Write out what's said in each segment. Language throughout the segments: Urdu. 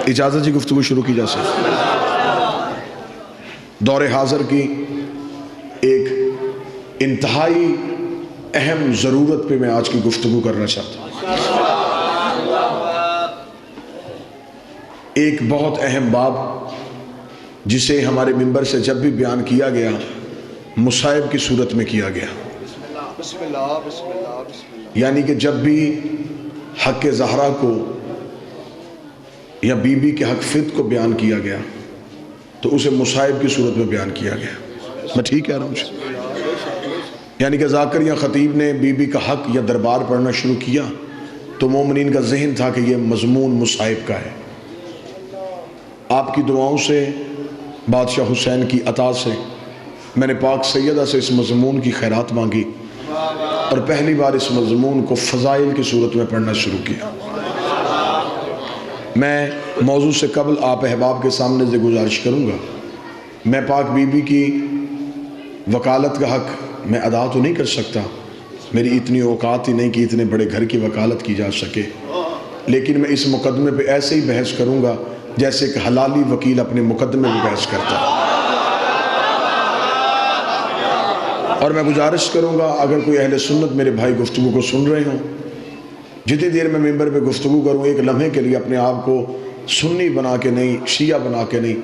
اجازت جی گفتگو شروع کی جا سکتی؟ دور حاضر کی ایک انتہائی اہم ضرورت پہ میں آج کی گفتگو کرنا چاہتا ہوں۔ ایک بہت اہم باب جسے ہمارے منبر سے جب بھی بیان کیا گیا مصائب کی صورت میں کیا گیا، یعنی کہ جب بھی حق زہرا کو یا بی بی کے حق فت کو بیان کیا گیا تو اسے مصائب کی صورت میں بیان کیا گیا۔ میں ٹھیک کہہ رہا ہوں؟ یعنی کہ ذاکر یا خطیب نے بی بی کا حق یا دربار پڑھنا شروع کیا تو مومنین کا ذہن تھا کہ یہ مضمون مصائب کا ہے۔ آپ کی دعاؤں سے، بادشاہ حسین کی عطا سے میں نے پاک سیدہ سے اس مضمون کی خیرات مانگی اور پہلی بار اس مضمون کو فضائل کی صورت میں پڑھنا شروع کیا۔ میں موضوع سے قبل آپ احباب کے سامنے سے گزارش کروں گا، میں پاک بی بی کی وکالت کا حق میں ادا تو نہیں کر سکتا، میری اتنی اوقات ہی نہیں کہ اتنے بڑے گھر کی وکالت کی جا سکے، لیکن میں اس مقدمے پہ ایسے ہی بحث کروں گا جیسے کہ حلالی وکیل اپنے مقدمے پہ بحث کرتا ہے۔ اور میں گزارش کروں گا اگر کوئی اہل سنت میرے بھائی گفتگو کو سن رہے ہوں، جتنی دیر میں ممبر پہ گفتگو کروں ایک لمحے کے لیے اپنے آپ کو سنی بنا کے نہیں، شیعہ بنا کے نہیں،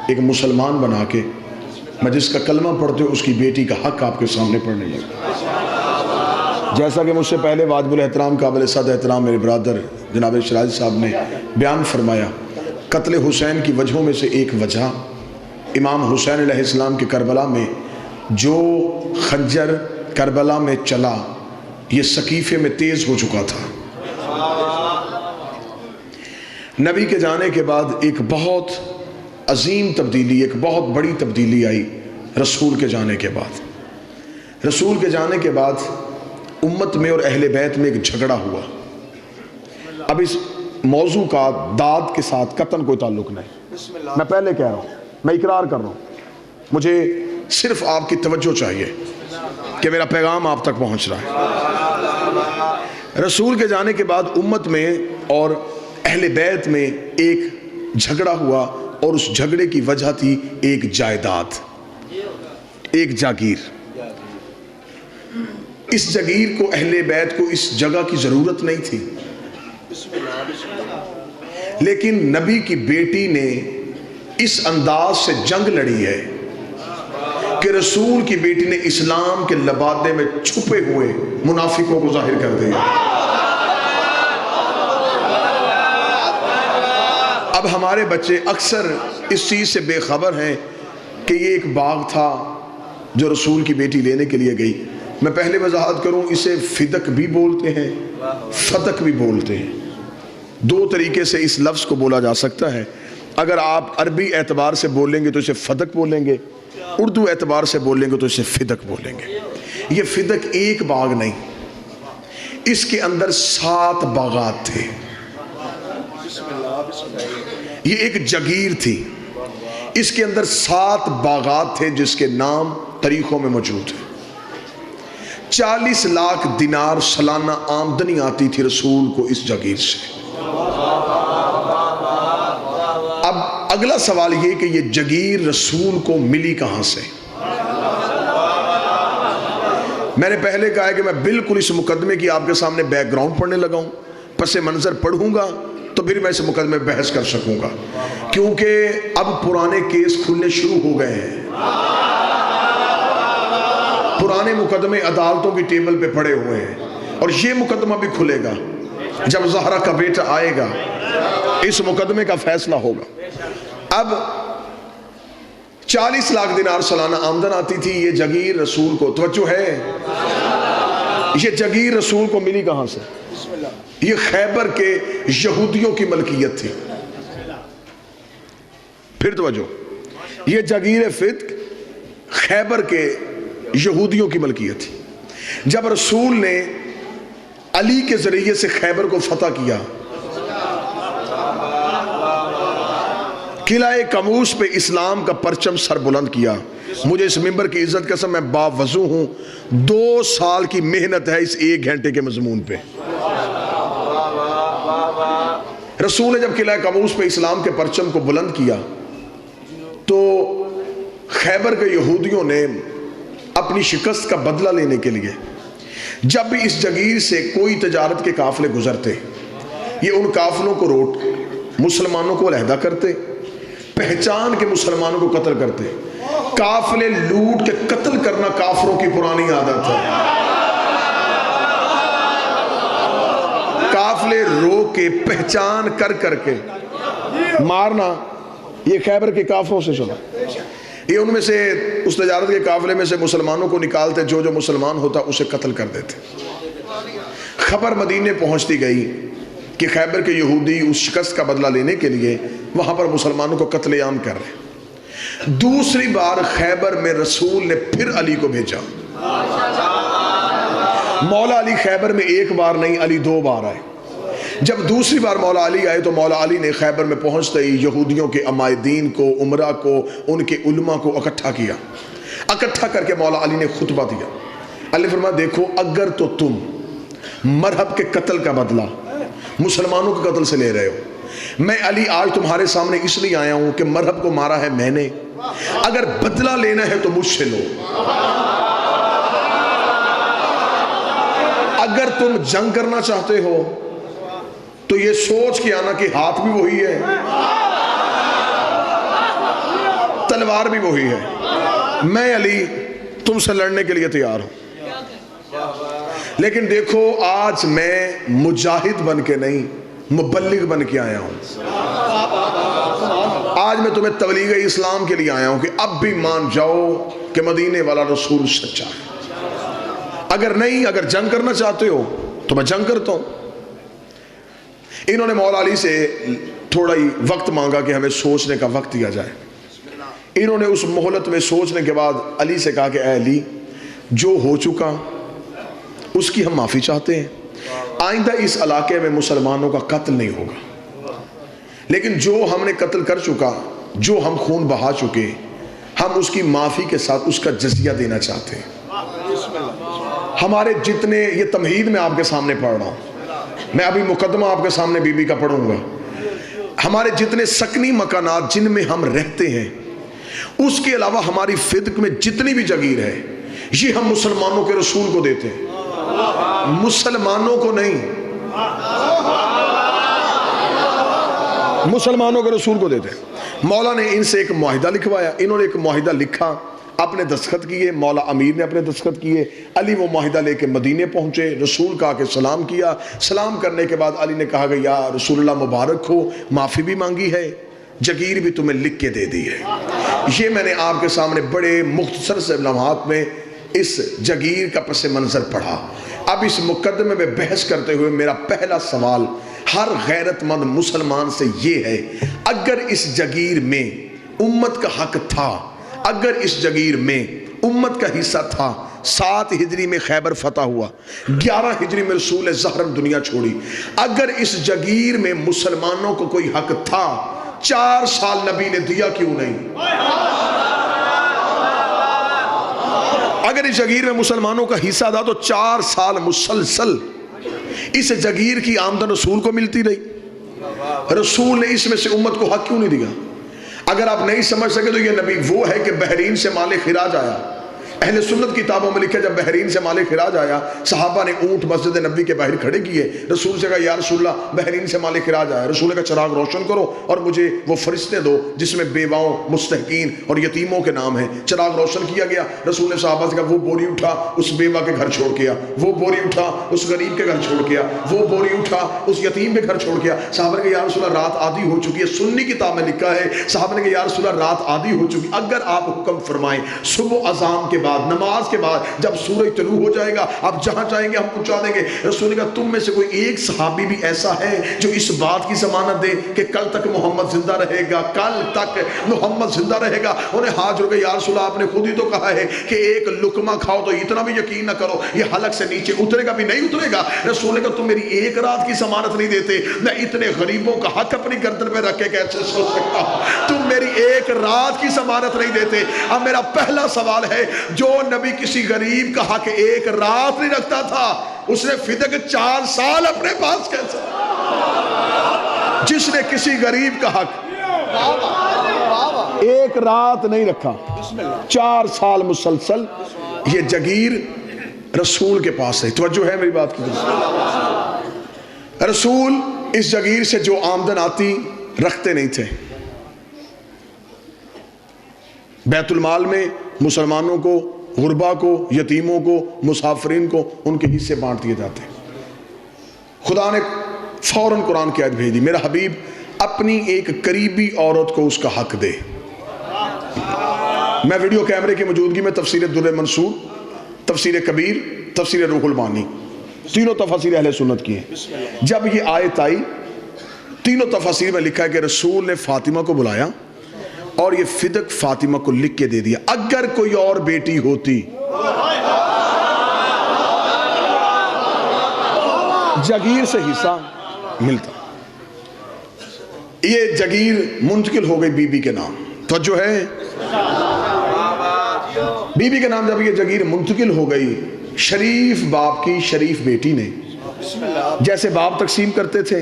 ایک مسلمان بنا کے میں جس کا کلمہ پڑھتے ہوں اس کی بیٹی کا حق آپ کے سامنے پڑھنے لگا۔ جیسا کہ مجھ سے پہلے واجب الاحترام قابل صد احترام میرے برادر جناب شرازی صاحب نے بیان فرمایا، قتل حسین کی وجہوں میں سے ایک وجہ امام حسین علیہ السلام کے کربلا میں جو خنجر کربلا میں چلا یہ سقیفے میں تیز ہو چکا تھا۔ نبی کے جانے کے بعد ایک بہت عظیم تبدیلی، ایک بہت بڑی تبدیلی آئی رسول کے جانے کے بعد۔ رسول کے جانے کے بعد امت میں اور اہل بیت میں ایک جھگڑا ہوا۔ اب اس موضوع کا داد کے ساتھ قطعاً کوئی تعلق نہیں، میں پہلے کہہ رہا ہوں، میں اقرار کر رہا ہوں، مجھے صرف آپ کی توجہ چاہیے کہ میرا پیغام آپ تک پہنچ رہا ہے۔ رسول کے جانے کے بعد امت میں اور اہل بیت میں ایک جھگڑا ہوا اور اس جھگڑے کی وجہ تھی ایک جائیداد، ایک جاگیر۔ اس جاگیر کو اہل بیت کو اس جگہ کی ضرورت نہیں تھی، لیکن نبی کی بیٹی نے اس انداز سے جنگ لڑی ہے کہ رسول کی بیٹی نے اسلام کے لبادے میں چھپے ہوئے منافقوں کو ظاہر کر دیا۔ اب ہمارے بچے اکثر اس چیز سے بے خبر ہیں کہ یہ ایک باغ تھا جو رسول کی بیٹی لینے کے لیے گئی۔ میں پہلے وضاحت کروں، اسے فدق بھی بولتے ہیں، فتق بھی بولتے ہیں، دو طریقے سے اس لفظ کو بولا جا سکتا ہے۔ اگر آپ عربی اعتبار سے بولیں گے تو اسے فدق بولیں گے، اردو اعتبار سے بولیں گے تو اسے فدق بولیں گے۔ یہ فدق ایک باغ نہیں، اس کے اندر 7 باغات تھے، یہ ایک جگیر تھی، اس کے اندر 7 باغات تھے جس کے نام تاریخوں میں موجود ہیں۔ 40 لاکھ دینار سالانہ آمدنی آتی تھی رسول کو اس جگیر سے۔ اب اگلا سوال یہ کہ یہ جگیر رسول کو ملی کہاں سے؟ میں نے پہلے کہا ہے کہ میں بالکل اس مقدمے کی آپ کے سامنے بیک گراؤنڈ پڑھنے لگا ہوں، پس منظر پڑھوں گا تو پھر میں اس مقدمے بحث کر سکوں گا، کیونکہ اب پرانے کیس کھلنے شروع ہو گئے ہیں، پرانے مقدمے عدالتوں کی ٹیبل پہ پڑے ہوئے ہیں، اور یہ مقدمہ بھی کھلے گا جب زہرا کا بیٹا آئے گا، اس مقدمے کا فیصلہ ہوگا۔ اب 40 لاکھ دینار سالانہ آمدن آتی تھی، یہ جگیر رسول کو، توجہ ہے، یہ جگیر رسول کو ملی کہاں سے؟ یہ خیبر کے یہودیوں کی ملکیت تھی۔ پھر توجہ، یہ جگیر فتق خیبر کے یہودیوں کی ملکیت تھی۔ جب رسول نے علی کے ذریعے سے خیبر کو فتح کیا، قلعہ کموش پہ اسلام کا پرچم سر بلند کیا، مجھے اس ممبر کی عزت قسم میں باوضو ہوں، 2 سال کی محنت ہے اس 1 گھنٹے کے مضمون پہ۔ رسول نے جب قلعہ قابوس پہ اسلام کے پرچم کو بلند کیا تو خیبر کے یہودیوں نے اپنی شکست کا بدلہ لینے کے لیے جب بھی اس جگیر سے کوئی تجارت کے قافلے گزرتے یہ ان قافلوں کو روک مسلمانوں کو علیحدہ کرتے، پہچان کے مسلمانوں کو قتل کرتے۔ قافلے لوٹ کے قتل کرنا کافروں کی پرانی عادت ہے۔ قافلے روک کے پہچان کر کر کے مارنا، یہ خیبر کے کافروں سے چلا۔ یہ ان میں سے اس تجارت کے قافلے میں سے مسلمانوں کو نکالتے، جو جو مسلمان ہوتا اسے قتل کر دیتے۔ خبر مدینے پہنچتی گئی کہ خیبر کے یہودی اس شکست کا بدلہ لینے کے لیے وہاں پر مسلمانوں کو قتل عام کر رہے۔ دوسری بار خیبر میں رسول نے پھر علی کو بھیجا۔ مولا علی خیبر میں ایک بار نہیں، علی 2 بار آئے۔ جب دوسری بار مولا علی آئے تو مولا علی نے خیبر میں پہنچتے ہی یہودیوں کے عمائدین کو، عمرہ کو، ان کے علماء کو اکٹھا کیا۔ اکٹھا کر کے مولا علی نے خطبہ دیا۔ علی فرمایا دیکھو، اگر تو تم مرہب کے قتل کا بدلہ مسلمانوں کے قتل سے لے رہے ہو، میں علی آج تمہارے سامنے اس لیے آیا ہوں کہ مرہب کو مارا ہے میں نے، اگر بدلہ لینا ہے تو مجھ سے لو۔ اگر تم جنگ کرنا چاہتے ہو تو یہ سوچ کے آنا کہ ہاتھ بھی وہی ہے، تلوار بھی وہی ہے، میں علی تم سے لڑنے کے لیے تیار ہوں، لیکن دیکھو آج میں مجاہد بن کے نہیں مبلغ بن کے آیا ہوں۔ آج میں تمہیں تبلیغ اسلام کے لیے آیا ہوں کہ اب بھی مان جاؤ کہ مدینے والا رسول سچا ہے۔ اگر نہیں، اگر جنگ کرنا چاہتے ہو تو میں جنگ کرتا ہوں۔ انہوں نے مولا علی سے تھوڑا ہی وقت مانگا کہ ہمیں سوچنے کا وقت دیا جائے۔ انہوں نے اس مہلت میں سوچنے کے بعد علی سے کہا کہ اے علی، جو ہو چکا اس کی ہم معافی چاہتے ہیں، آئندہ اس علاقے میں مسلمانوں کا قتل نہیں ہوگا، لیکن جو ہم نے قتل کر چکا، جو ہم خون بہا چکے، ہم اس کی معافی کے ساتھ اس کا جزیہ دینا چاہتے ہیں۔ ہمارے جتنے، یہ تمہید میں آپ کے سامنے پڑھ رہا ہوں، میں ابھی مقدمہ آپ کے سامنے بی بی کا پڑھوں گا، ہمارے جتنے سکنی مکانات جن میں ہم رہتے ہیں، اس کے علاوہ ہماری فدق میں جتنی بھی جگیر ہے، یہ ہم مسلمانوں کے رسول کو دیتے ہیں، مسلمانوں کو نہیں، مسلمانوں کے رسول کو دیتے ہیں۔ مولا نے ان سے ایک معاہدہ لکھوایا، انہوں نے ایک معاہدہ لکھا، اپنے دستخط کیے، مولا امیر نے اپنے دستخط کیے، علی وہ معاہدہ لے کے مدینے پہنچے، رسول کا کے سلام کیا۔ سلام کرنے کے بعد علی نے کہا کہ یا رسول اللہ مبارک ہو، معافی بھی مانگی ہے، جگیر بھی تمہیں لکھ کے دے دی ہے۔ یہ میں نے آپ کے سامنے بڑے مختصر سے لمحات میں اس جگیر کا پس منظر پڑھا۔ اب اس مقدمے میں بحث کرتے ہوئے میرا پہلا سوال ہر غیرت مند مسلمان سے یہ ہے، اگر اس جگیر میں امت کا حق تھا، اگر اس جگیر میں امت کا حصہ تھا، 7 ہجری میں خیبر فتح ہوا، 11 ہجری میں رسول زہرم دنیا چھوڑی، اگر اس جگیر میں مسلمانوں کو کوئی حق تھا، 4 سال نبی نے دیا کیوں نہیں؟ اگر اس جگیر میں مسلمانوں کا حصہ تھا تو 4 سال مسلسل اس جگیر کی آمدن رسول کو ملتی رہی، رسول نے اس میں سے امت کو حق کیوں نہیں دیا؟ اگر آپ نہیں سمجھ سکے تو یہ نبی وہ ہے کہ بحرین سے مال خراج آیا، اہل سنت کتابوں میں لکھا جب بحرین سے مال خراج آیا، صحابہ نے اونٹ مسجد نبی کے باہر کھڑے کیے، رسول سے کہا یا رسول اللہ بحرین سے مال خراج آیا، رسول نے کہا چراغ روشن کرو اور مجھے وہ فرشتے دو جس میں بیواؤں، مستحقین اور یتیموں کے نام ہیں۔ چراغ روشن کیا گیا، رسول نے صحابہ سے کہا وہ بوری اٹھا اس بیوہ کے گھر چھوڑ کیا، وہ بوری اٹھا اس غریب کے گھر چھوڑ کیا، وہ بوری اٹھا اس یتیم کے گھر چھوڑ کیا۔ صحابہ نے کہا یا رسول اللہ رات آدھی ہو چکی ہے، سنی کتاب میں لکھا ہے، صحابہ نے کہا یا رسول اللہ رات آدھی ہو چکی، اگر آپ حکم فرمائیں صبح اذان کے بعد، نماز کے بعد جب سورج طلوع ہو جائے گا آپ جہاں چاہیں گے ہم پہنچا دیں گے۔ رسول نے کہا تم میں سے کوئی ایک صحابی بھی ایسا ہے جو اس بات کی ضمانت دے کہ کل تک محمد زندہ رہے گا، کل تک محمد زندہ رہے گا؟ انہیں ہاتھ جوڑ کے یا رسول اللہ آپ نے خود ہی تو کہا ہے کہ ایک لقمہ کھاؤ تو اتنا بھی یقین نہ کرو یہ حلق سے نیچے اترے گا بھی نہیں اترے گا۔ رسول نے کہا تم میری ایک رات کی ضمانت نہیں دیتے، میں اتنے غریبوں کا حق اپنی گردن پہ رکھ کے کیسے سو سکتا ہوں؟ تم میری ایک رات کی ضمانت نہیں دیتے۔ اب میرا پہلا سوال ہے، جو نبی کسی غریب کا حق ایک رات نہیں رکھتا تھا، اس نے فدق 4 سال اپنے پاس کیسے؟ جس نے کسی غریب کا حق ایک رات نہیں رکھا، 4 سال مسلسل یہ جگیر رسول کے پاس ہے. توجہ ہے میری بات کی؟ رسول اس جگیر سے جو آمدن آتی رکھتے نہیں تھے. بیت المال میں مسلمانوں کو، غربا کو، یتیموں کو، مسافرین کو ان کے حصے بانٹ دیے جاتے. خدا نے فوراً قرآن کی آیت بھیج دی، میرا حبیب اپنی ایک قریبی عورت کو اس کا حق دے. میں ویڈیو کیمرے کی موجودگی میں تفسیر در منصور، تفسیر کبیر، تفسیر روح المعانی تینوں تفاسیر اہل سنت کی ہیں. جب یہ آیت آئی تینوں تفاسیر میں لکھا ہے کہ رسول نے فاطمہ کو بلایا اور یہ فدق فاطمہ کو لکھ کے دے دیا، اگر کوئی اور بیٹی ہوتی جگیر سے حصہ ملتا. یہ جگیر منتقل ہو گئی بی بی کے نام. توجہ ہے؟ بی بی کے نام جب یہ جگیر منتقل ہو گئی، شریف باپ کی شریف بیٹی نے جیسے باپ تقسیم کرتے تھے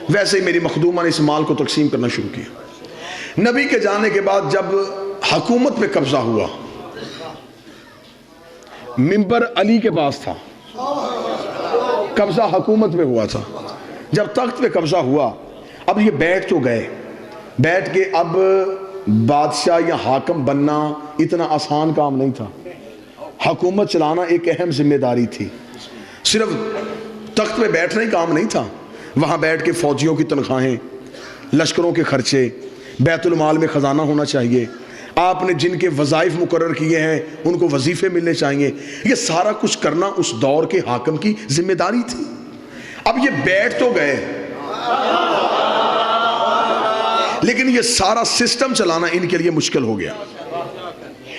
ویسے ہی میری مخدومہ نے اس مال کو تقسیم کرنا شروع کیا. نبی کے جانے کے بعد جب حکومت پہ قبضہ ہوا، منبر علی کے پاس تھا، قبضہ حکومت پہ ہوا تھا. جب تخت پہ قبضہ ہوا، اب یہ بیٹھ تو گئے، بیٹھ کے اب بادشاہ یا حاکم بننا اتنا آسان کام نہیں تھا. حکومت چلانا ایک اہم ذمہ داری تھی. صرف تخت پہ بیٹھنا ہی کام نہیں تھا، وہاں بیٹھ کے فوجیوں کی تنخواہیں، لشکروں کے خرچے، بیت المال میں خزانہ ہونا چاہیے، آپ نے جن کے وظائف مقرر کیے ہیں ان کو وظیفے ملنے چاہیے. یہ سارا کچھ کرنا اس دور کے حاکم کی ذمہ داری تھی. اب یہ بیٹھ تو گئے لیکن یہ سارا سسٹم چلانا ان کے لیے مشکل ہو گیا.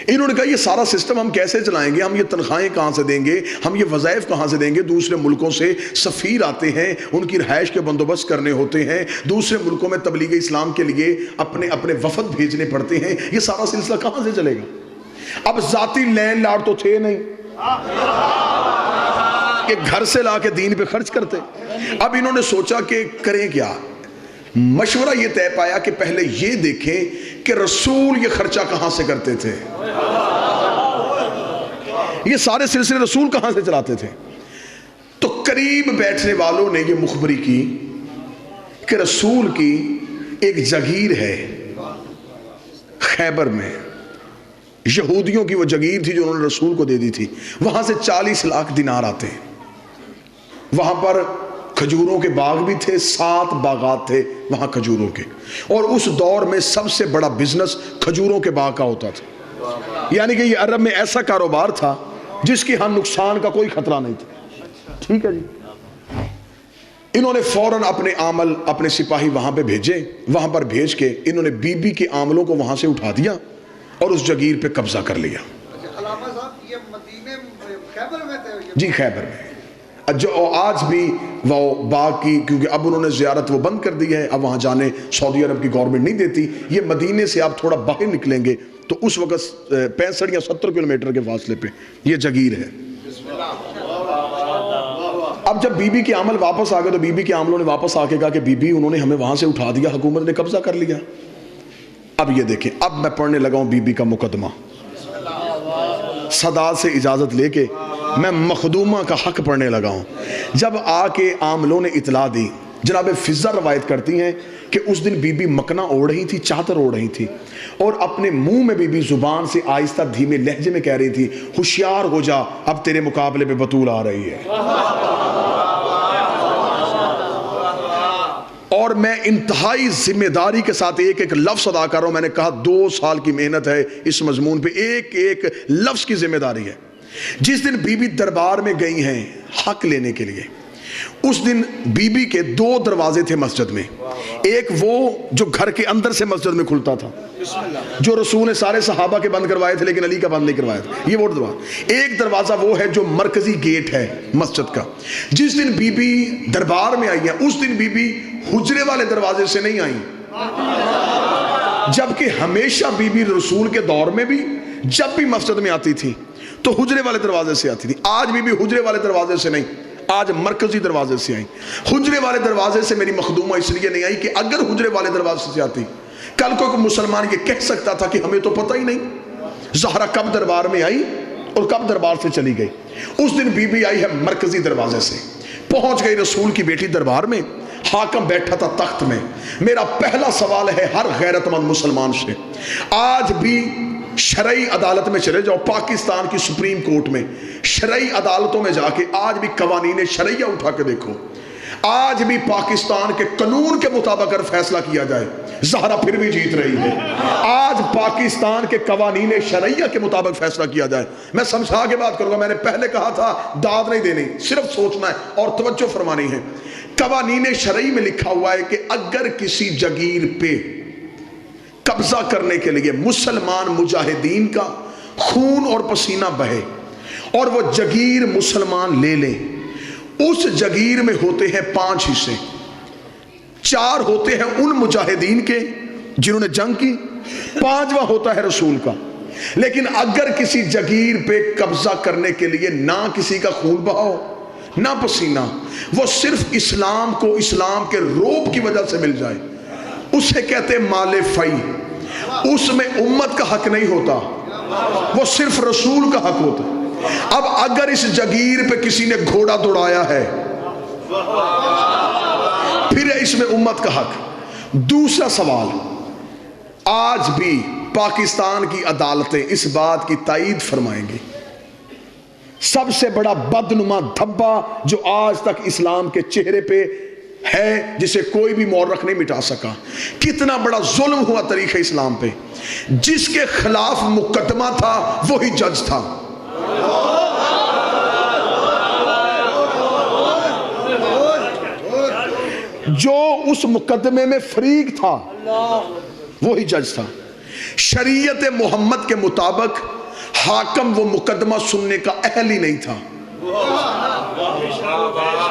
انہوں نے کہا یہ سارا سسٹم ہم کیسے چلائیں گے، ہم یہ تنخواہیں کہاں سے دیں گے، ہم یہ وظائف کہاں سے دیں گے. دوسرے ملکوں سے سفیر آتے ہیں، ان کی رہائش کے بندوبست کرنے ہوتے ہیں، دوسرے ملکوں میں تبلیغ اسلام کے لیے اپنے وفد بھیجنے پڑتے ہیں. یہ سارا سلسلہ کہاں سے چلے گا؟ اب ذاتی لینڈ لارڈ تو تھے نہیں کہ گھر سے لا کے دین پہ خرچ کرتے. اب انہوں نے سوچا کہ کریں کیا. مشورہ یہ طے پایا کہ پہلے یہ دیکھیں کہ رسول یہ خرچہ کہاں سے کرتے تھے، یہ سارے سلسلے رسول کہاں سے چلاتے تھے. تو قریب بیٹھنے والوں نے یہ مخبری کی کہ رسول کی ایک جگیر ہے خیبر میں، یہودیوں کی وہ جگیر تھی جو انہوں نے رسول کو دے دی تھی. وہاں سے 40 لاکھ دینار آتے ہیں. وہاں پر کھجوروں کے باغ بھی تھے، 7 باغات تھے وہاں کھجوروں کے، اور اس دور میں سب سے بڑا بزنس کھجوروں کے باغ کا ہوتا تھا. یعنی کہ یہ عرب میں ایسا کاروبار تھا جس کی ہم نقصان کا کوئی خطرہ نہیں تھا. ٹھیک ہے جی. انہوں نے فوراً اپنے عامل، اپنے سپاہی وہاں پہ بھیجے. وہاں پر بھیج کے انہوں نے بی بی کے عاملوں کو وہاں سے اٹھا دیا اور اس جگیر پہ قبضہ کر لیا. جی خیبر میں. جو آج بھی وہ باغ کی، کیونکہ اب انہوں نے زیارت وہ بند کر دی ہے، اب وہاں جانے سعودی عرب کی گورنمنٹ نہیں دیتی. یہ مدینے سے آپ تھوڑا باہر نکلیں گے تو اس وقت 65 یا 70 کلومیٹر کے فاصلے پہ یہ جگیر ہے. اب جب بی بی کے عامل واپس آ گئے تو بی بی کے عاملوں نے واپس آ کے کہا کہ بی بی انہوں نے ہمیں وہاں سے اٹھا دیا، حکومت نے قبضہ کر لیا. اب یہ دیکھیں، اب میں پڑھنے لگا ہوں بی بی کا مقدمہ. صداد سے اجازت لے کے میں مخدومہ کا حق پڑھنے لگا ہوں. جب آ کے عاملوں نے اطلاع دی، جناب فضہ روایت کرتی ہیں کہ اس دن بی بی مکنا اوڑھ رہی تھی، چادر اوڑھ رہی تھی، اور اپنے منہ میں بی بی زبان سے آہستہ دھیمے لہجے میں کہہ رہی تھی، ہوشیار ہو جا، اب تیرے مقابلے پہ بطول آ رہی ہے. اور میں انتہائی ذمہ داری کے ساتھ ایک ایک لفظ ادا کر رہا ہوں. میں نے کہا 2 سال کی محنت ہے اس مضمون پہ، ایک ایک لفظ کی ذمہ داری ہے. جس دن بی بی دربار میں گئی ہیں حق لینے کے لیے، اس دن بی بی کے 2 دروازے تھے مسجد میں. ایک وہ جو گھر کے اندر سے مسجد میں کھلتا تھا، جو رسول نے سارے صحابہ کے بند کروائے تھے لیکن علی کا بند نہیں کروایا تھا، یہ وہ دروازہ. ایک دروازہ وہ ہے جو مرکزی گیٹ ہے مسجد کا. جس دن بی بی دربار میں آئی ہیں اس دن بی بی حجرے والے دروازے سے نہیں آئیں، جبکہ ہمیشہ بی بی رسول کے دور میں بھی جب بھی مسجد میں آتی تھی تو حجرے والے دروازے سے آتی تھی. آج بی بی حجرے والے دروازے سے نہیں، آج مرکزی دروازے سے آئیں. حجرے والے دروازے سے میری مخدومہ اس لیے نہیں آئی کہ اگر حجرے والے دروازے سے آتی کل کو کوئی مسلمان یہ کہہ سکتا تھا کہ ہمیں تو پتہ ہی نہیں زہرا کب دربار میں آئی اور کب دربار سے چلی گئی. اس دن بی بی آئی ہے مرکزی دروازے سے, پہنچ گئی رسول کی بیٹی دربار میں. حاکم بیٹھا تھا تخت میں. میرا پہلا سوال ہے ہر غیرت مند مسلمان سے, آج بھی شرعی عدالت میں چلے جاؤ, پاکستان کی سپریم کورٹ میں شرعی عدالتوں میں جا کے آج بھی قوانین شرعیہ اٹھا کے دیکھو, آج بھی پاکستان کے قانون کے مطابق اگر فیصلہ کیا جائے زہرا پھر بھی جیت رہی ہے. آج پاکستان کے قوانین شرعیہ کے مطابق فیصلہ کیا جائے. میں سمجھا کے بات کروں گا, میں نے پہلے کہا تھا داد نہیں دینی, صرف سوچنا ہے اور توجہ فرمانی ہے. قوانین شرعی میں لکھا ہوا ہے کہ اگر کسی جگیر پہ قبضہ کرنے کے لیے مسلمان مجاہدین کا خون اور پسینہ بہے اور وہ جگیر مسلمان لے لیں, اس جگیر میں ہوتے ہیں 5 حصے. 4 ہوتے ہیں ان مجاہدین کے جنہوں نے جنگ کی, 5واں ہوتا ہے رسول کا. لیکن اگر کسی جگیر پہ قبضہ کرنے کے لیے نہ کسی کا خون بہاؤ نہ پسینہ, وہ صرف اسلام کو اسلام کے روب کی وجہ سے مل جائے, اسے کہتے ہیں مال فی. اس میں امت کا حق نہیں ہوتا, وہ صرف رسول کا حق ہوتا. اب اگر اس جگیر پہ کسی نے گھوڑا دوڑایا ہے پھر ہے اس میں امت کا حق. دوسرا سوال, آج بھی پاکستان کی عدالتیں اس بات کی تائید فرمائیں گی سب سے بڑا بدنما دھبا جو آج تک اسلام کے چہرے پہ ہے جسے کوئی بھی مورخ نہیں مٹا سکا, کتنا بڑا ظلم ہوا تاریخ اسلام پہ, جس کے خلاف مقدمہ تھا وہی جج تھا. جو اس مقدمے میں فریق تھا وہی جج تھا. شریعت محمد کے مطابق حاکم وہ مقدمہ سننے کا اہل ہی نہیں تھا.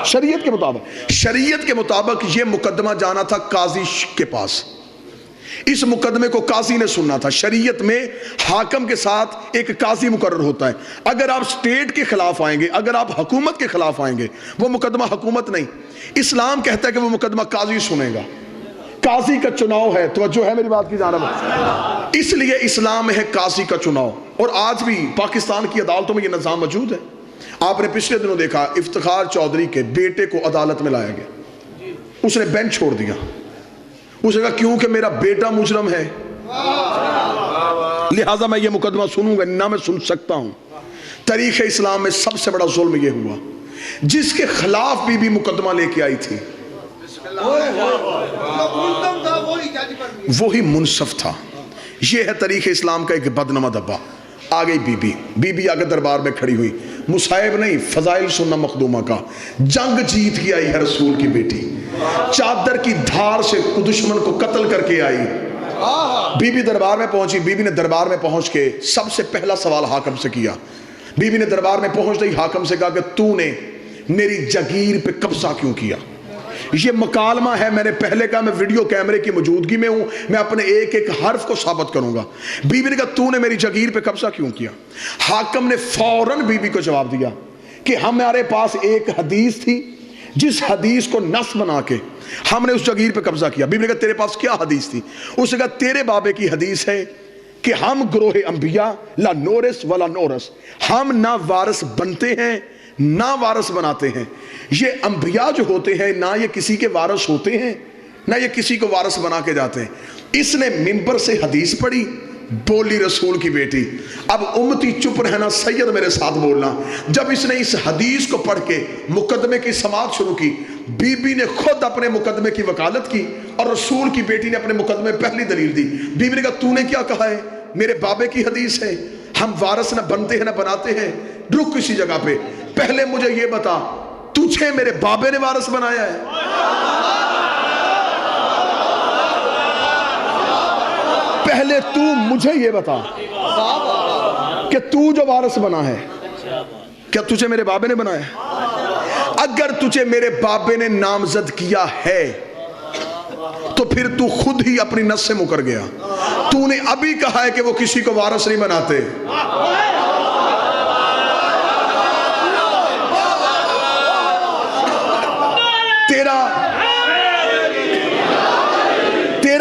شریعت کے مطابق یہ مقدمہ جانا تھا قاضی کے پاس, اس مقدمے کو قاضی نے سننا تھا. شریعت میں حاکم کے ساتھ ایک قاضی مقرر ہوتا ہے. اگر آپ سٹیٹ کے خلاف آئیں گے, اگر آپ حکومت کے خلاف آئیں گے, وہ مقدمہ حکومت نہیں, اسلام کہتا ہے کہ وہ مقدمہ قاضی سنے گا. قاضی کا چناؤ ہے, توجہ ہے میری بات کی جانب, اس لیے اسلام میں ہے قاضی کا چناؤ. اور آج بھی پاکستان کی عدالتوں میں یہ نظام موجود ہے. آپ نے پچھلے دنوں دیکھا افتخار چودھری کے بیٹے کو عدالت میں لایا گیا, اس نے بینچ چھوڑ دیا. اس نے کہا کیونکہ میرا بیٹا مجرم ہے لہٰذا میں یہ مقدمہ سنوں گا نہ, میں سن سکتا ہوں. تاریخ اسلام میں سب سے بڑا ظلم یہ ہوا, جس کے خلاف بھی مقدمہ لے کے آئی تھی وہی منصف تھا. یہ ہے تاریخ اسلام کا ایک بدنما دبا. آ گئی بی بی آگے دربار میں کھڑی ہوئی, مصائب نہیں فضائل سننا مخدومہ کا. جنگ جیت کے آئی ہے رسول کی بیٹی, چادر کی دھار سے دشمن کو قتل کر کے آئی. بی بی دربار میں پہنچی. بی بی نے دربار میں پہنچ کے سب سے پہلا سوال حاکم سے کیا. بی بی نے دربار میں پہنچ گئی, حاکم سے کہا کہ تو نے میری جگیر پہ قبضہ کیوں کیا. یہ مکالمہ ہے, میں نے پہلے کہا میں ویڈیو کیمرے کی موجودگی میں ہوں, میں اپنے ایک ایک حرف کو ثابت کروں گا. بی بی نے کہا تو نے میری جگیر پہ قبضہ کیوں کیا. حاکم نے فوراً بی بی کو جواب دیا کہ ہمارے پاس ایک حدیث تھی جس حدیث کو نص بنا کے ہم نے اس جگیر پہ قبضہ کیا. بی بی نے کہا تیرے پاس کیا حدیث تھی. اس نے کہا تیرے بابے کی حدیث ہے کہ ہم گروہ انبیاء لا نورث ولا نورث, ہم نہ وارث بنتے ہیں نہ وارث بناتے ہیں. یہ انبیاء جو ہوتے ہیں نہ یہ کسی کے وارث ہوتے ہیں نہ یہ کسی کو وارث بنا کے جاتے ہیں. اس نے منبر سے حدیث پڑھی, بولی رسول کی بیٹی. اب امتی چپ رہنا, سید میرے ساتھ بولنا. جب اس نے اس حدیث کو پڑھ کے مقدمے کی سماعت شروع کی, بی بی نے خود اپنے مقدمے کی وکالت کی اور رسول کی بیٹی نے اپنے مقدمے پہلی دلیل دی. بی بی نے کہا تو نے کیا کہا ہے, میرے بابے کی حدیث ہے ہم وارث نہ بنتے ہیں نہ بناتے ہیں. رک کسی جگہ پہ, پہلے مجھے یہ بتا تجھے میرے بابے نے وارث بنایا ہے؟ پہلے تو مجھے یہ بتا کہ تو جو وارث بنا ہے کیا تجھے میرے بابے نے بنایا ہے؟ اگر تجھے میرے بابے نے نامزد کیا ہے تو پھر تو خود ہی اپنی نس سے مکر گیا. تو نے ابھی کہا ہے کہ وہ کسی کو وارث نہیں بناتے.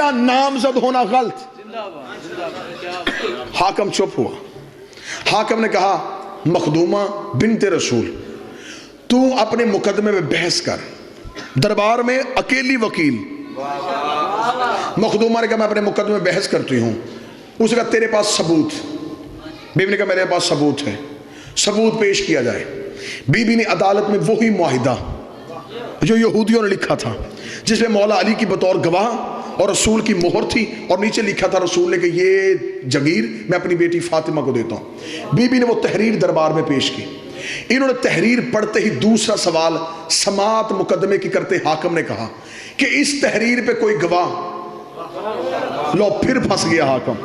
میرا نامزد ہونا غلط. حاکم چپ ہوا. حاکم نے کہا مخدومہ بنت رسول تو اپنے مقدمے میں بحث کر. دربار میں اکیلی وکیل. مخدومہ نے کہا میں اپنے مقدمے میں بحث کرتی ہوں. اس نے کہا تیرے پاس ثبوت. بیوی نے کہا میرے پاس ثبوت ہے. ثبوت پیش کیا جائے. بیوی نے عدالت میں وہی معاہدہ جو یہودیوں نے لکھا تھا جس میں مولا علی کی بطور گواہ اور رسول کی مہر تھی اور نیچے لکھا تھا رسول نے کہ یہ جگیر میں اپنی بیٹی فاطمہ کو دیتا ہوں. بیوی نے وہ تحریر دربار میں پیش کی. انہوں نے تحریر پڑھتے ہی دوسرا سوال سماعت مقدمے کی کرتے حاکم نے کہا کہ اس تحریر پہ کوئی گواہ. لو پھر پھنس گیا حاکم.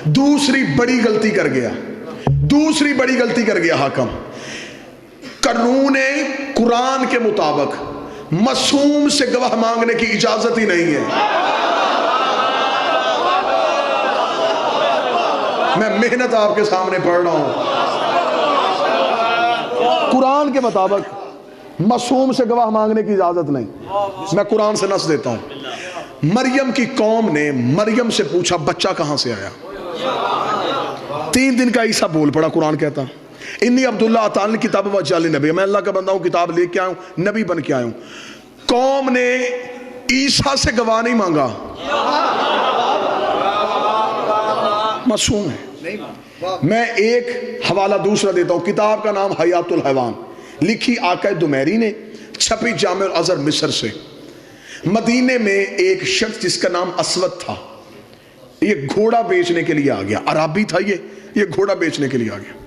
دوسری بڑی غلطی کر گیا حاکم. قانون قرآن کے مطابق معصوم سے گواہ مانگنے کی اجازت ہی نہیں ہے. میں محنت آپ کے سامنے پڑھ رہا ہوں. قرآن کے مطابق معصوم سے گواہ مانگنے کی اجازت نہیں. میں قرآن سے نص دیتا ہوں. مریم کی قوم نے مریم سے پوچھا بچہ کہاں سے آیا. 3 دن کا عیسیٰ بول پڑا. قرآن کہتا انی عبداللہ اتانی کتاب وجعلنی نبی. میں اللہ کا بندہ ہوں, کتاب لے کے آیا ہوں, نبی بن کے آیا ہوں. قوم نے عیسیٰ سے گواہ نہیں مانگا. معصوم ہے. میں ایک حوالہ دوسرا دیتا ہوں. کتاب کا نام حیات الحیوان, لکھی آقا دمیری نے, چھپی جامع الازہر مصر سے. مدینے میں ایک شخص جس کا نام اسود تھا, یہ گھوڑا بیچنے کے لیے آ گیا. عربی تھا یہ گھوڑا بیچنے کے لیے آ گیا.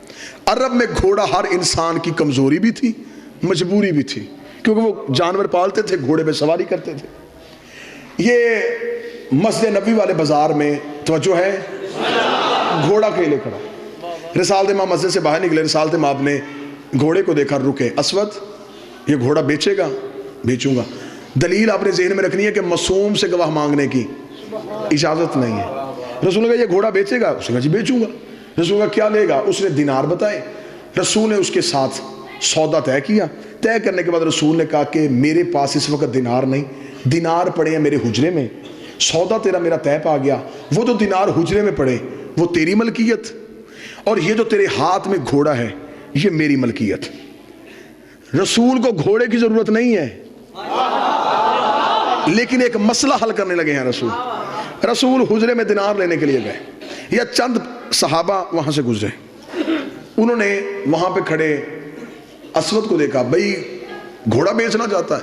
عرب میں گھوڑا ہر انسان کی کمزوری بھی تھی, مجبوری بھی تھی, کیونکہ وہ جانور پالتے تھے, گھوڑے پہ سواری کرتے تھے. یہ مسجد نبی والے بازار میں توجہ ہے, گھوڑا کھیلے کھڑا. رسالت امام مسجد سے باہر نکلے. رسالت امام نے گھوڑے کو دیکھا, رکے. اسود یہ گھوڑا بیچے گا؟ بیچوں گا. دلیل آپ نے ذہن میں رکھنی ہے کہ معصوم سے گواہ مانگنے کی اجازت نہیں ہے. رسول نے کہا یہ گھوڑا بیچے گا؟ اس نے کہا جی بیچوں گا. رسول کا کیا لے گا؟ اس نے دینار بتائے. رسول نے اس کے ساتھ سودا طے کیا. طے کرنے کے بعد رسول نے کہا کہ میرے پاس اس وقت دینار نہیں, دینار پڑے ہیں میرے حجرے میں. سودا تیرا میرا طے پا گیا. وہ جو دینار حجرے میں پڑے وہ تیری ملکیت, اور یہ جو تیرے ہاتھ میں گھوڑا ہے یہ میری ملکیت. رسول کو گھوڑے کی ضرورت نہیں ہے, لیکن ایک مسئلہ حل کرنے لگے ہیں. رسول حجرے میں دینار لینے کے لیے گئے. یا چند صحابہ وہاں سے گزرے. انہوں نے وہاں پہ کھڑے اسود کو دیکھا, بھئی گھوڑا بیچنا چاہتا ہے.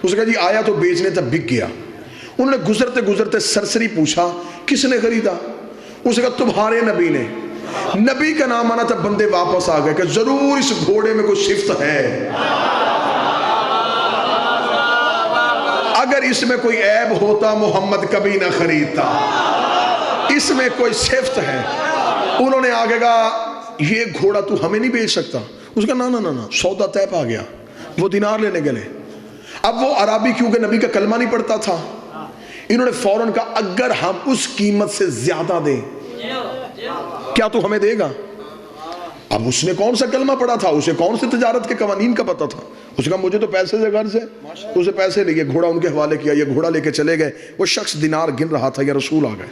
اس نے کہا جی آیا تو بیچنے تب بک گیا. انہوں نے گزرتے گزرتے سرسری پوچھا کس نے خریدا؟ اس نے کہا تمہارے نبی نے. نبی کا نام آنا تھا, بندے واپس آ گئے کہ ضرور اس گھوڑے میں کوئی صفت ہے, اگر اس میں کوئی عیب ہوتا محمد کبھی نہ خریدتا, اس میں کوئی صفت ہے. انہوں نے آگے کہا یہ گھوڑا تو ہمیں نہیں بیچ سکتا. اس کا نا سودا طے پا گیا. وہ دینار لینے گئے. اب وہ عربی کیونکہ نبی کا کلمہ نہیں پڑھتا تھا, انہوں نے فوراً کہا اگر ہم اس قیمت سے زیادہ دیں کیا تو ہمیں دے گا؟ اب اس نے کون سا کلمہ پڑھا تھا, اسے کون سے تجارت کے قوانین کا پتا تھا. اس نے کہا مجھے تو پیسے سے غرض ہے. اسے پیسے لیے, گھوڑا ان کے حوالے کیا. یہ گھوڑا لے کے چلے گئے. وہ شخص دینار گن رہا تھا, یا رسول آ گئے.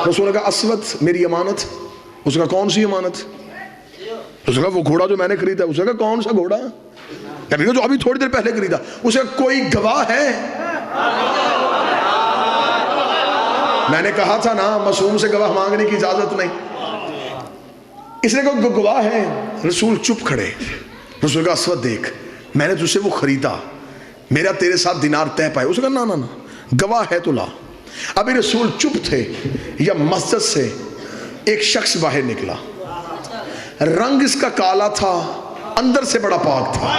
رسول نے کہا اسود میری امانت. اس نے کہا کون سی امانت؟ اس نے کہا وہ گھوڑا جو میں نے خریدا. اس نے کہا کون سا گھوڑا؟ جو ابھی تھوڑی دیر پہلے خریدا. اس نے کہا کوئی گواہ ہے؟ میں نے کہا تھا نا معصوم سے گواہ مانگنے کی اجازت نہیں. اس نے کہا گواہ ہے. رسول چپ کھڑے. رسول کہا اسود دیکھ میں نے تجھ سے وہ خریدا, میرا تیرے ساتھ دینار طے پائے. اس نے کہا نا گواہ ہے تو لا. ابھی رسول چپ تھے, یا مسجد سے ایک شخص باہر نکلا. رنگ اس کا کالا تھا, اندر سے بڑا پاک تھا.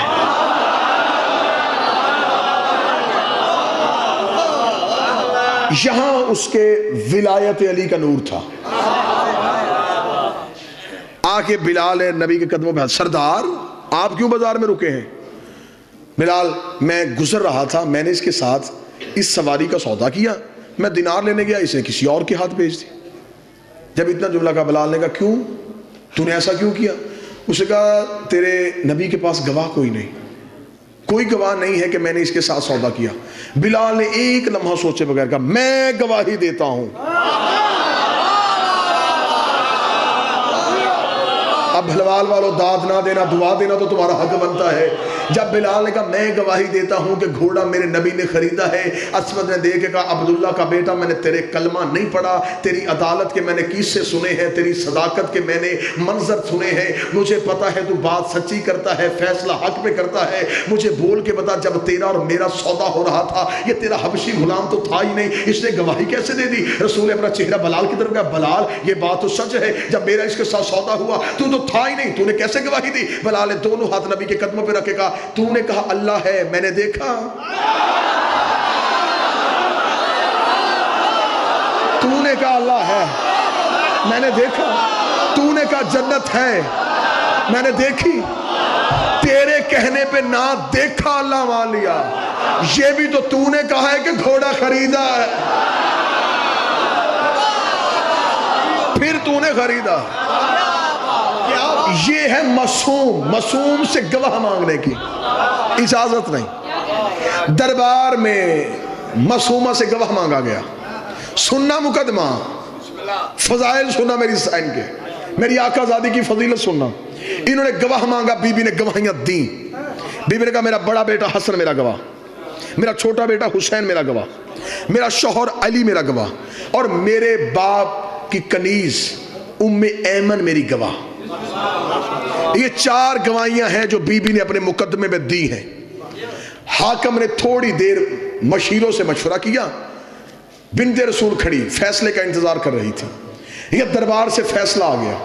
یہاں اس کے ولایت علی کا نور تھا. آ کے بلال نبی کے قدموں پہ, سردار آپ کیوں بازار میں رکے ہیں؟ بلال میں گزر رہا تھا, میں نے اس کے ساتھ اس سواری کا سودا کیا, میں دینار لینے گیا, اسے کسی اور کے ہاتھ بھیج دی. جب اتنا جملہ کہا بلال نے کہا کیوں تو نے ایسا کیوں کیا؟ اس نے کہا تیرے نبی کے پاس گواہ کوئی نہیں, کوئی گواہ نہیں ہے کہ میں نے اس کے ساتھ سودا کیا. بلال نے ایک لمحہ سوچے بغیر کہا میں گواہی دیتا ہوں۔ اب بھلوال والوں داد نہ دینا، دعا دینا تو تمہارا حق بنتا ہے۔ جب بلال نے کہا میں گواہی دیتا ہوں کہ گھوڑا میرے نبی نے خریدا ہے، اسود نے دیکھ کے کہا عبداللہ کا بیٹا میں نے تیرے کلمہ نہیں پڑھا، تیری عدالت کے میں نے قصے سنے ہیں، تیری صداقت کے میں نے منظر سنے ہیں، مجھے پتا ہے تو بات سچی کرتا ہے، فیصلہ حق پہ کرتا ہے، مجھے بول کے بتا جب تیرا اور میرا سودا ہو رہا تھا یہ تیرا حبشی غلام تو تھا ہی نہیں، اس نے گواہی کیسے دے دی؟ رسول نے اپنا چہرہ بلال کی طرف کہا بلال یہ بات تو سچ ہے، جب میرا اس کے ساتھ سودا ہوا تو تھا ہی نہیں، تو نے کیسے گواہی دی؟ بلال نے دونوں ہاتھ نبی کے قدموں پہ رکھ کے کہا تو نے کہا اللہ ہے میں نے دیکھا، تو نے کہا اللہ ہے میں نے دیکھا، تو نے کہا جنت ہے میں نے دیکھی، تیرے کہنے پہ نہ دیکھا اللہ مان لیا، یہ بھی تو نے کہا ہے کہ گھوڑا خریدا ہے، پھر تو نے خریدا۔ یہ ہے معصوم سے گواہ مانگنے کی اجازت نہیں۔ دربار میں معصومہ سے گواہ مانگا گیا، سننا مقدمہ، فضائل سننا میری سائن کے، میری آقا زادی کی فضیلت سننا۔ انہوں نے گواہ مانگا، بی بی نے گواہیاں دیں۔ بی بی نے کہا میرا بڑا بیٹا حسن میرا گواہ، میرا چھوٹا بیٹا حسین میرا گواہ، میرا شوہر علی میرا گواہ، اور میرے باپ کی کنیز ام ایمن میری گواہ۔ یہ 4 گواہیاں ہیں جو بی بی نے اپنے مقدمے میں دی ہیں۔ حاکم نے تھوڑی دیر مشیروں سے مشورہ کیا، بنت رسول کھڑی فیصلے کا انتظار کر رہی تھی۔ یہ دربار سے فیصلہ آ گیا،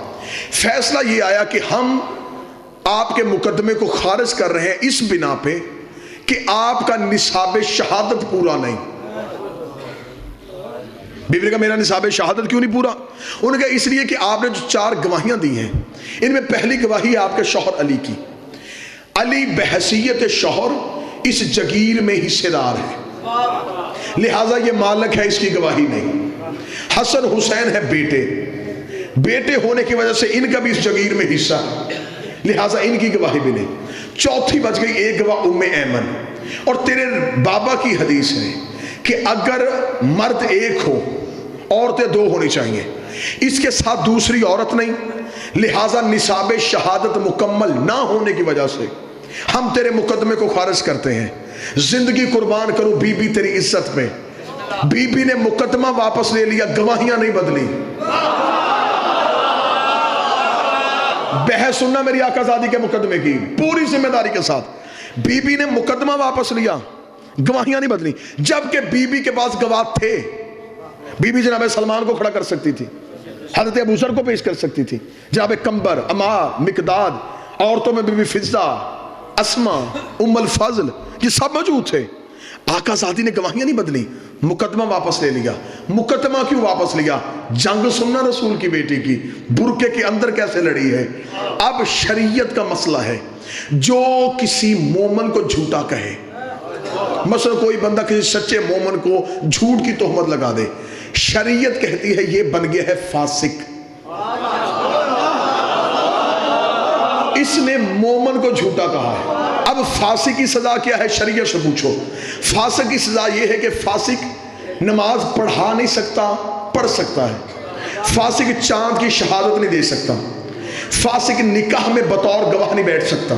فیصلہ یہ آیا کہ ہم آپ کے مقدمے کو خارج کر رہے ہیں اس بنا پہ کہ آپ کا نصاب شہادت پورا نہیں۔ بی بی نے کہا میرا نصاب شہادت کیوں نہیں پورا؟ انہوں نے کہا اس لیے کہ آپ نے جو 4 گواہیاں دی ہیں ان میں پہلی گواہی ہے آپ کے شوہر علی کی، علی بحیثیت شوہر اس جگیر میں حصے دار ہے، لہٰذا یہ مالک ہے، اس کی گواہی نہیں۔ حسن حسین ہے بیٹے ہونے کی وجہ سے ان کا بھی اس جگیر میں حصہ ہے، لہٰذا ان کی گواہی بھی نہیں۔ چوتھی بچ گئی ایک گواہ ام ایمن، اور تیرے بابا کی حدیث ہے کہ اگر مرد ایک ہو عورتیں 2 ہونی چاہیے، اس کے ساتھ دوسری عورت نہیں، لہٰذا نصاب شہادت مکمل نہ ہونے کی وجہ سے ہم تیرے مقدمے کو خارج کرتے ہیں۔ زندگی قربان کروں بی بی تیری عزت میں، بی بی نے مقدمہ واپس لے لیا، گواہیاں نہیں بدلی۔ بحث سننا میری آقا زادی کے مقدمے کی پوری ذمہ داری کے ساتھ، بی بی نے مقدمہ واپس لیا، گواہیاں نہیں بدلی، جبکہ بی بی کے پاس گواہ تھے۔ بی بی جناب سلمان کو کھڑا کر سکتی تھی، حضرت ابو ذر کو پیش کر سکتی تھی، جناب کمبر، عمار، مقداد، عورتوں میں بی بی فضہ، اسما، ام الفضل، یہ سب موجود تھے۔ آقا زادی نے گواہیاں نہیں بدلی، مقدمہ واپس لے لیا۔ مقدمہ کیوں واپس لیا؟ جنگ سننا رسول کی بیٹی کی برقعے کے اندر کیسے لڑی ہے۔ اب شریعت کا مسئلہ ہے، جو کسی مومن کو جھوٹا کہے، مثلا کوئی بندہ کسی سچے مومن کو جھوٹ کی تہمت لگا دے، شریعت کہتی ہے یہ بن گیا ہے فاسق، اس نے مومن کو جھوٹا کہا ہے۔ اب فاسق کی سزا کیا ہے؟ شریعت سے پوچھو۔ فاسق کی سزا یہ ہے کہ فاسق نماز پڑھا نہیں سکتا، پڑھ سکتا ہے، فاسق چاند کی شہادت نہیں دے سکتا، فاسق نکاح میں بطور گواہ نہیں بیٹھ سکتا،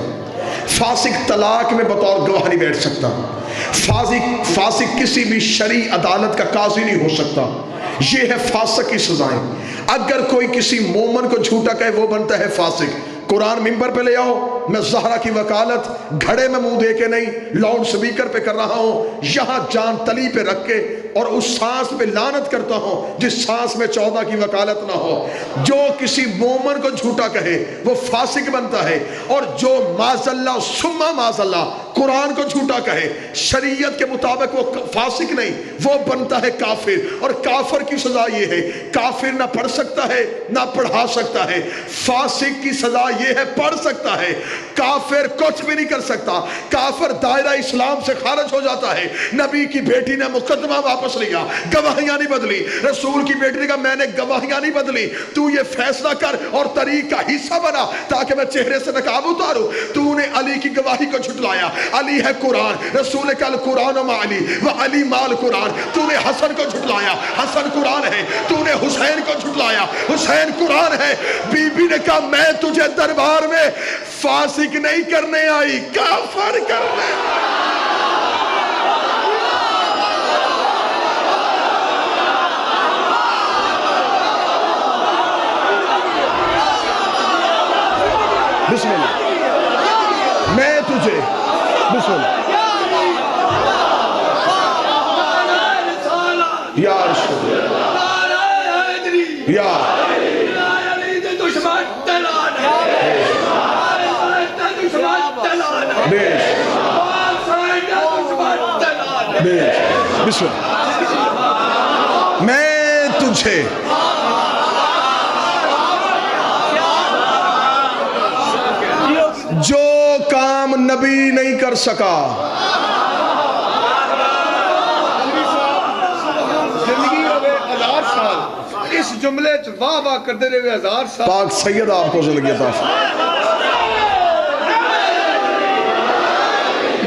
فاسق طلاق میں بطور گواہ نہیں بیٹھ سکتا، فاسق کسی بھی شرعی عدالت کا قاضی نہیں ہو سکتا۔ یہ ہے فاسق کی سزائیں۔ اگر کوئی کسی مومن کو جھوٹا کہے وہ بنتا ہے فاسق۔ قرآن ممبر پہ لے آؤ، میں زہرا کی وکالت گھڑے میں منہ دے کے نہیں، لاؤڈ سپیکر پہ کر رہا ہوں، یہاں جان تلی پہ رکھ کے، اور اس سانس پہ لعنت کرتا ہوں جس سانس میں 14 کی وکالت نہ ہو۔ جو کسی مومن کو جھوٹا کہے وہ فاسق بنتا ہے، اور جو معاذ اللہ ثم معاذ اللہ قرآن کو جھوٹا کہے شریعت کے مطابق وہ فاسق نہیں، وہ بنتا ہے کافر۔ اور کافر کی سزا یہ ہے، کافر نہ پڑھ سکتا ہے نہ پڑھا سکتا ہے، فاسق کی سزا یہ ہے پڑھ سکتا ہے، کافر کچھ بھی نہیں کر سکتا، کافر دائرہ اسلام سے خارج ہو جاتا ہے۔ نبی کی بیٹی نے مقدمہ واپس لیا، گواہیاں نہیں بدلی۔ رسول کی بیٹی نے کہا میں نے گواہیاں نہیں بدلی، تو یہ فیصلہ کر اور طریق کا حصہ بنا تاکہ میں چہرے سے نقاب اتاروں۔ تو نے علی کی گواہی کو جھٹلایا، علی ہے قرآن، رسول نے کہا قرآن و علی و علی مال قرآن۔ تو نے حسن کو جھٹلایا، حسن قرآن ہے۔ تو نے حسین کو جھٹلایا، حسین قرآن ہے۔ بی بی نے کہا میں تجھے دربار میں فاسق نہیں کرنے آئی، کافر کرنے آئی۔ بسم اللہ، میں تجھے، بسم اللہ، یا رسول یا بسم اللہ، میں تجھے جو کام نبی نہیں کر سکا، زندگی ہوئے 1000 سال، اس جملے واہ واہ کرتے رہے 1000 سال۔ پاک سید آپ کو زندگی عطا فرمائے۔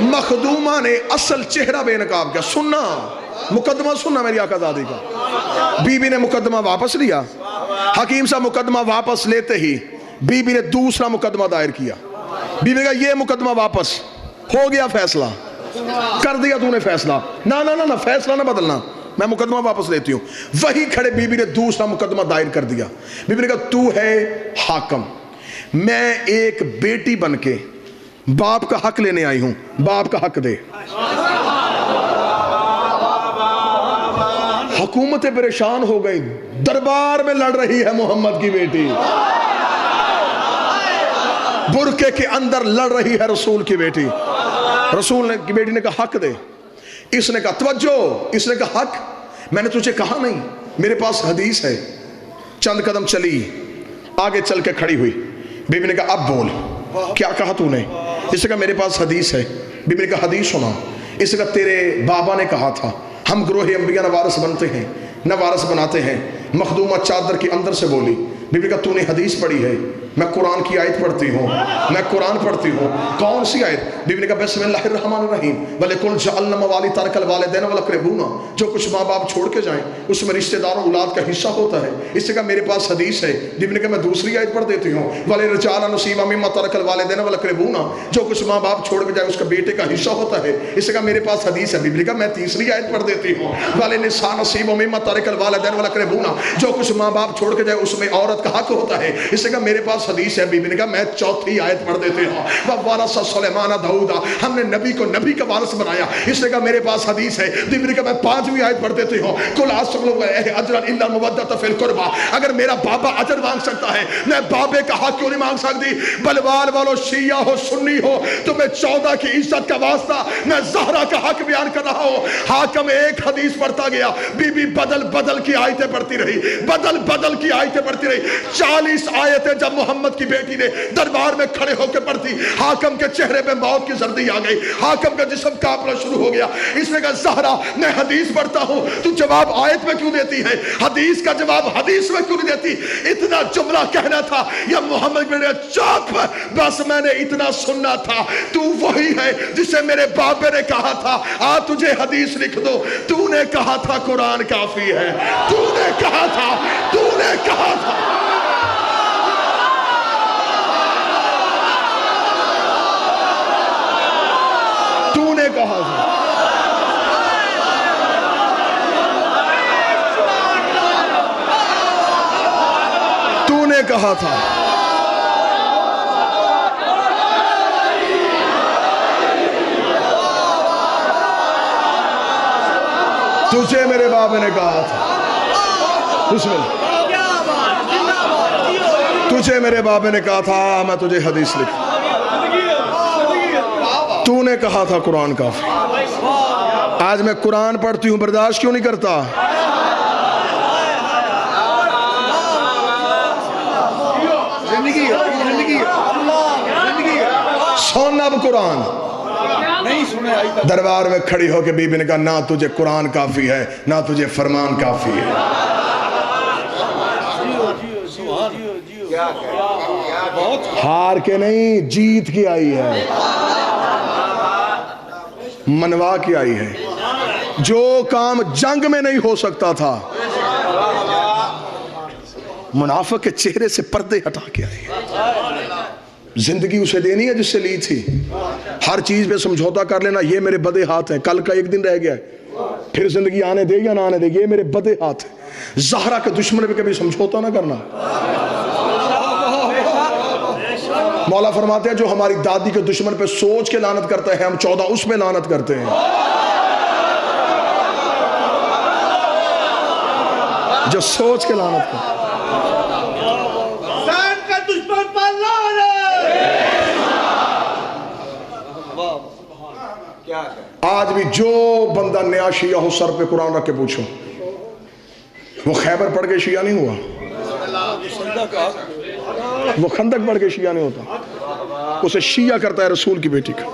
مخدومہ نے اصل چہرہ بے نقاب کیا، سننا مقدمہ، سننا میری آقا زادی کا۔ بی بی نے مقدمہ واپس لیا، حکیم صاحب مقدمہ واپس لیتے ہی بی بی نے دوسرا مقدمہ دائر کیا۔ بی بی نے کہا یہ مقدمہ واپس ہو گیا، فیصلہ کر دیا تو نے فیصلہ، نہ فیصلہ نہ بدلنا، میں مقدمہ واپس لیتی ہوں۔ وہی کھڑے بی بی نے دوسرا مقدمہ دائر کر دیا۔ بی بی نے کہا تو ہے حاکم، میں ایک بیٹی بن کے باپ کا حق لینے آئی ہوں، باپ کا حق دے۔ حکومتیں پریشان ہو گئی، دربار میں لڑ رہی ہے محمد کی بیٹی، برقعے کے اندر لڑ رہی ہے رسول کی بیٹی۔ رسول کی بیٹی نے کہا حق دے، اس نے کہا توجہ، اس نے کہا حق میں نے تجھے کہا نہیں، میرے پاس حدیث ہے۔ چند قدم چلی، آگے چل کے کھڑی ہوئی، بی بی نے کہا اب بول کیا کہا تو نے؟ اس نے کہا میرے پاس حدیث ہے۔ بی بی نے کہا حدیث سنا۔ اس نے کہا تیرے بابا نے کہا تھا ہم گروہ انبیاء نہ وارث بنتے ہیں نہ وارث بناتے ہیں۔ مخدومہ چادر کے اندر سے بولی، بی بی نے کہا تو نے حدیث پڑھی ہے؟ میں قرآن کی آیت پڑھتی ہوں، میں قرآن پڑھتی ہوں۔ کون سی آیت؟ بی بی نے کہا بسم اللہ الرحمن الرحیم وَلِكُلْ جَعَلْنَا مَوَالِيَ تَرَكَ الْوَالِدَيْنَ وَالْأَقْرَبُونَ۔ جو کچھ ماں باپ چھوڑ کے جائیں اس میں رشتہ داروں اولاد کا حصہ ہوتا ہے۔ اس سے کہا میرے پاس حدیث ہے۔ بی بی نے کہا میں دوسری آیت پڑھ دیتی ہوں، وَلِلرِّجَالِ نَصِيبٌ مِّمَّا تَرَكَ الْوَالِدَيْنَ وَالْأَقْرَبُونَ۔ جو کچھ ماں باپ چھوڑ کے جائے اس کا بیٹے کا حصہ ہوتا ہے۔ اس سے کہا میرے پاس حدیث ہے۔ بی بی نے کہا میں تیسری آیت پڑھ دیتی ہوں، وَلِلنِّسَاءِ نَصِيبٌ مِّمَّا تَرَكَ الْوَالِدَيْنُ وَالْأَقْرَبُونَ۔ جو کچھ ماں باپ چھوڑ کے جائے اس میں عورت کا حق ہوتا ہے۔ اس سے کہا میرے پاس حدیث ہے۔ بی بی نے کہا میں چوتھی آیت پڑھ دیتے ہوں، وَوَارَثَ سُلَيْمَانَ دَاؤُودَ۔ ہم نے نبی کو نبی کا وارث بنایا۔ اس نے کہا میرے پاس حدیث ہے۔ بی بی نے کہا میں پانچویں آیت پڑھ دیتی ہوں، قُلْ أَسْأَلُكُمْ أَجْرًا إِلَّا الْمَوَدَّةَ فِي الْقُرْبَى۔ اگر میرا بابا اجر مانگ سکتا ہے میں بابے کا حق کیوں نہیں مانگ سکتی؟ بلوال والو شیعہ ہو سنی ہو، تمہیں 14 کی عزت کا واسطہ میں زہرا کا حق بیان کر رہا ہوں۔ حاکم ایک حدیث پڑھتا گیا، بی بی بدل بدل کی آیتیں پڑھتی رہی، بدل بدل کی آیتیں پڑھتی رہی۔ 40 آیتیں جب محمد کی بیٹی نے دربار میں کھڑے ہو کے پڑھتی، حاکم کے چہرے پہ موت کی زردی آ گئی، حاکم کا جسم کانپنا شروع ہو گیا۔ اس نے کہا زہرا میں حدیث پڑھتا ہوں، تو جواب آیت میں کیوں دیتی ہے؟ حدیث کا جواب حدیث میں کیوں نہیں دیتی؟ اتنا جملہ کہنا تھا یا محمد نے چپ، بس میں نے اتنا سننا تھا، تو وہی ہے جسے میرے بابے نے کہا تھا آ تجھے حدیث لکھ دو، تو نے کہا تھا قرآن کافی ہے، تو نے کہا تھا، تو نے کہا تھا۔ تو نے کہا تھا، تو نے کہا تھا۔ تجھے میرے بابے نے کہا تھا، بسم اللہ، تجھے میرے بابے نے کہا تھا میں تجھے حدیث لکھ، تو نے کہا تھا قرآن کافی۔ آج میں قرآن پڑھتی ہوں برداشت کیوں نہیں کرتا؟ سن اب قرآن نہیں سنے آئی تک دربار میں کھڑی ہو کے بی بی نے کہا نہ تجھے قرآن کافی ہے نہ تجھے فرمان کافی ہے. ہار کے نہیں جیت کے آئی ہے, منوا کے آئی ہے. جو کام جنگ میں نہیں ہو سکتا تھا منافق کے چہرے سے پردے ہٹا کے آئی ہے. زندگی اسے دینی ہے جس سے لی تھی. ہر چیز پہ سمجھوتا کر لینا یہ میرے بدے ہاتھ ہیں, کل کا ایک دن رہ گیا ہے, پھر زندگی آنے دے یا نہ آنے دے, یہ میرے بدے ہاتھ ہیں. زہرا کے دشمن پہ کبھی سمجھوتا نہ کرنا. مولا فرماتے ہیں جو ہماری دادی کے دشمن پہ سوچ کے لعنت کرتا ہے ہم 14 اس پہ لعنت کرتے ہیں. جو سوچ کے لعنت کرتا ہے آج بھی جو بندہ نیا شیعہ ہو سر پہ قرآن رکھ کے پوچھو وہ خیبر پڑھ کے شیعہ نہیں ہوا, وہ خندق پڑھ کے شیعہ نہیں ہوتا, اسے شیعہ کرتا ہے رسول کی بیٹی کا.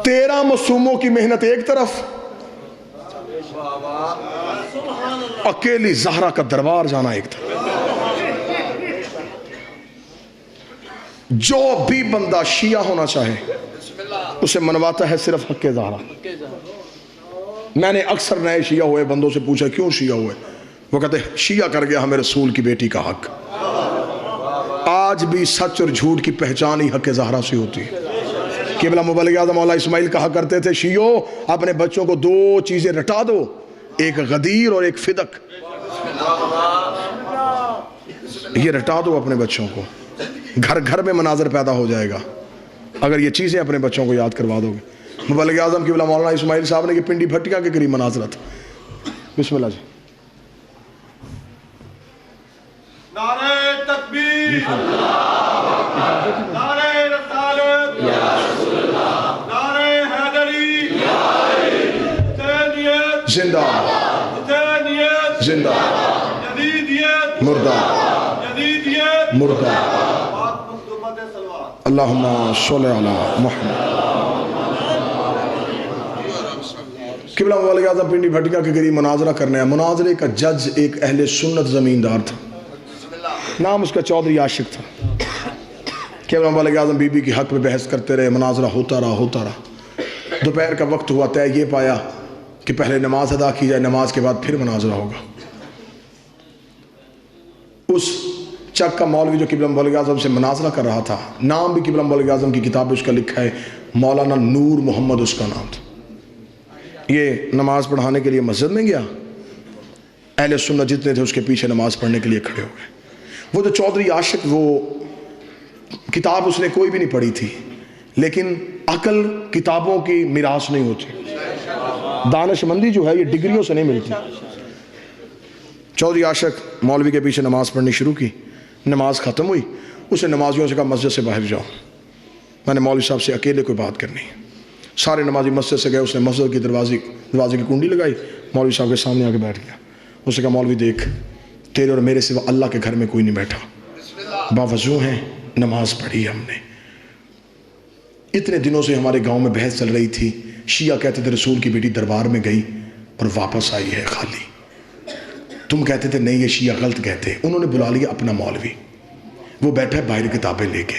13 معصوموں کی محنت ایک طرف, اکیلی زہرا کا دربار جانا ایک طرف. جو بھی بندہ شیعہ ہونا چاہے اسے منواتا ہے صرف حق زہرا. میں نے اکثر نئے شیعہ ہوئے بندوں سے پوچھا کیوں شیعہ ہوئے, وہ کہتے ہیں شیعہ کر گیا ہمیں رسول کی بیٹی کا حق. آج بھی سچ اور جھوٹ کی پہچان ہی حق زہرا سے ہوتی ہے. قبلہ مبلغ اعظم مولا اسماعیل کہا کرتے تھے شیعو اپنے بچوں کو 2 چیزیں رٹا دو, ایک غدیر اور ایک فدق. یہ رٹا دو اپنے بچوں کو, گھر گھر میں مناظر پیدا ہو جائے گا اگر یہ چیزیں اپنے بچوں کو یاد کروا دو گے. مبلغ اعظم قبلہ مولانا اسماعیل صاحب نے یہ پنڈی بھٹیا کے قریب مناظرہ تھا. بسم اللہ جی. نعرہ تکبیر, نعرہ رسالت, نعرہ حیدری, حسینیت زندہ حسینیت زندہ یزیدیت مردہ یزیدیت مردہ. بات مقدمت سلوات. اللہم صلی علی محمد. قبلہ مبلغ اعظم پنڈی بھٹیا کے قریب مناظرہ کرنے ہیں. مناظرے کا جج ایک اہل سنت زمیندار تھا, نام اس کا چودھری عاشق تھا. قبلہ مبلغ اعظم بی بی کی حق میں بحث کرتے رہے, مناظرہ ہوتا رہا. دوپہر کا وقت ہوا, طے یہ پایا کہ پہلے نماز ادا کی جائے, نماز کے بعد پھر مناظرہ ہوگا. اس چک کا مولوی جو قبلہ مبلغ اعظم سے مناظرہ کر رہا تھا, نام بھی قبلہ مبلغ اعظم کی کتاب اس کا لکھا ہے, مولانا نور محمد اس کا نام تھا. یہ نماز پڑھانے کے لیے مسجد میں گیا, اہل سنت جتنے تھے اس کے پیچھے نماز پڑھنے کے لیے کھڑے ہو گئے. وہ جو چودھری عاشق, وہ کتاب اس نے کوئی بھی نہیں پڑھی تھی, لیکن عقل کتابوں کی میراث نہیں ہوتی, دانش مندی جو ہے یہ ڈگریوں سے نہیں ملتی. چودھری عاشق مولوی کے پیچھے نماز پڑھنی شروع کی. نماز ختم ہوئی, اسے نمازیوں سے کہا مسجد سے باہر جاؤ, میں نے مولوی صاحب سے اکیلے کوئی بات کرنی ہے. سارے نمازی مسجد سے گئے, اس نے مسجد کی دروازے کی کنڈی لگائی, مولوی صاحب کے سامنے آ کے بیٹھ گیا. اس نے کہا مولوی دیکھ, تیرے اور میرے سوا اللہ کے گھر میں کوئی نہیں بیٹھا, باوضو ہیں, نماز پڑھی ہم نے. اتنے دنوں سے ہمارے گاؤں میں بحث چل رہی تھی, شیعہ کہتے تھے رسول کی بیٹی دربار میں گئی اور واپس آئی ہے خالی. تم کہتے تھے نہیں یہ شیعہ غلط کہتے ہیں. انہوں نے بلا لیا اپنا مولوی, وہ بیٹھا ہے باہر کتابیں لے کے.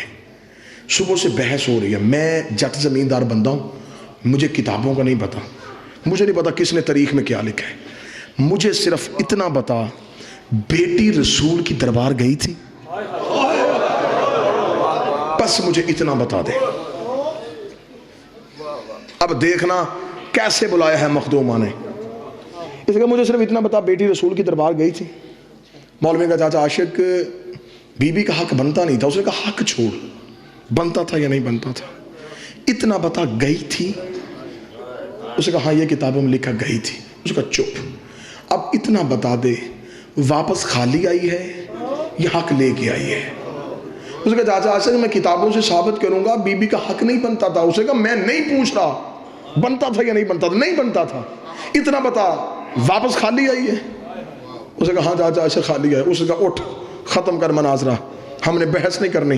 صبح سے بحث ہو رہی ہے. میں جٹ زمیندار بندہ ہوں, مجھے کتابوں کا نہیں پتا, مجھے نہیں پتا کس نے تاریخ میں کیا لکھا ہے. مجھے صرف اتنا بتا بیٹی رسول کی دربار گئی تھی, بس مجھے اتنا بتا دے. اب دیکھنا کیسے بلایا ہے مخدومہ نے. اس لیے مجھے صرف اتنا بتا بیٹی رسول کی دربار گئی تھی. مولوی کا چاچا عاشق بی بی کا حق بنتا نہیں تھا, اس نے کہا حق چھوڑ, بنتا تھا یا نہیں بنتا تھا, اتنا بتا گئی تھی. اس نے کہا ہاں یہ کتابوں میں لکھا گئی تھی. اس نے کہا چپ, اب اتنا بتا دے واپس خالی آئی ہے یا حق لے کے آئی ہے. اس نے کہا چاچا عاشق میں کتابوں سے ثابت کروں گا بی بی کا حق نہیں بنتا تھا. اس نے کہا میں نہیں پوچھ رہا بنتا تھا یا نہیں بنتا تھا, نہیں بنتا تھا, اتنا بتا واپس خالی آئی ہے. اس نے کہا ہاں چاچا عاشق خالی ہے. اس نے کہا اٹھ ختم کر مناظرہ, ہم نے بحث نہیں کرنی,